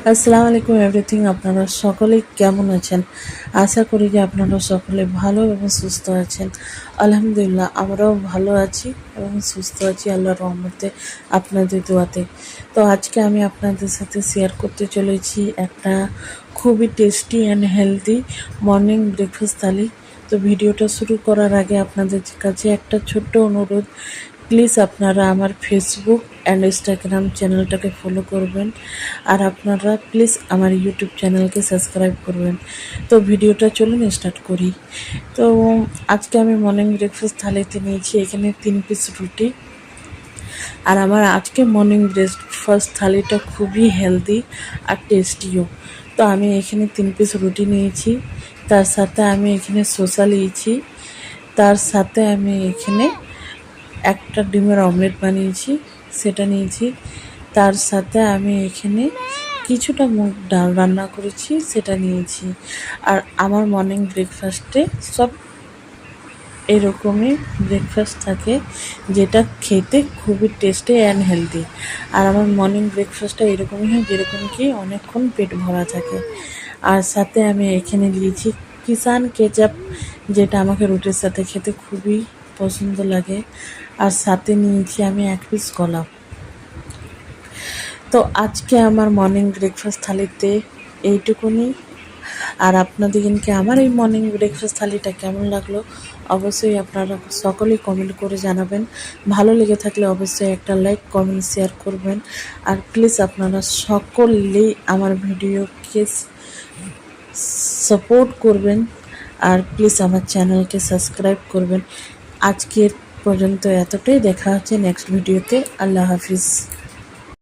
আসসালামু আলাইকুম এভরিথিং। আপনারা সকলে কেমন আছেন? আশা করি যে আপনারা সকলে ভালো এবং সুস্থ আছেন। আলহামদুলিল্লাহ আমরাও ভালো আছি এবং সুস্থ আছি আল্লাহর রহমতে, আপনাদের দোয়াতে। তো আজকে আমি আপনাদের সাথে শেয়ার করতে চলেছি একটা খুবই tasty and healthy morning breakfast thali. তো ভিডিওটা শুরু করার আগে আপনাদের কাছে একটা ছোট্ট অনুরোধ, প্লিজ আপনারা আমার ফেসবুক অ্যান্ড ইনস্টাগ্রাম চ্যানেলটাকে ফলো করবেন, আর আপনারা প্লিজ আমার ইউটিউব চ্যানেলকে সাবস্ক্রাইব করবেন। তো ভিডিওটা চলুন স্টার্ট করি। তো আজকে আমি মর্নিং ব্রেকফাস্ট থালিতে নিয়েছি এখানে 3 পিস রুটি। আর আমার আজকে মর্নিং ব্রেকফাস্ট থালিটা খুবই হেলদি আর টেস্টিও। তো আমি এখানে 3 পিস রুটি নিয়েছি, তার সাথে আমি এখানে শসা নিয়েছি, তার সাথে আমি এখানে একটা ডিমের অমলেট বানিয়েছি সেটা নিয়েছি, তার সাথে আমি এখানে কিছুটা মুগ ডাল রান্না করেছি সেটা নিয়েছি। আর আমার মর্নিং ব্রেকফাস্টে সব এরকমই ব্রেকফাস্ট থাকে, যেটা খেতে খুবই টেস্টি অ্যান্ড হেলদি। আর আমার মর্নিং ব্রেকফাস্টটা এরকমই হয় যেরকম কি অনেকক্ষণ পেট ভরা থাকে। আর সাথে আমি এখানে দিয়েছি কিষান কেচাপ, যেটা আমাকে রুটির সাথে খেতে খুবই পছন্দ লাগে। আর সাথে নিয়েছি আমি 1 পিস কলা। তো আজকে আমার মর্নিং ব্রেকফাস্ট থালিতে এইটুকুনি। আর আপনাদেরকে আমার এই মর্নিং ব্রেকফাস্ট থালিটা কেমন লাগলো অবশ্যই আপনারা সকলেই কমেন্ট করে জানাবেন। ভালো লেগে থাকলে অবশ্যই একটা লাইক কমেন্ট শেয়ার করবেন। আর প্লিজ আপনারা সকলেই আমার ভিডিওকে সাপোর্ট করবেন, আর প্লিজ আমার চ্যানেলকে সাবস্ক্রাইব করবেন। আজকের পর্যন্ত এতটাই, দেখা হচ্ছে নেক্সট ভিডিওতে। আল্লাহ হাফিজ।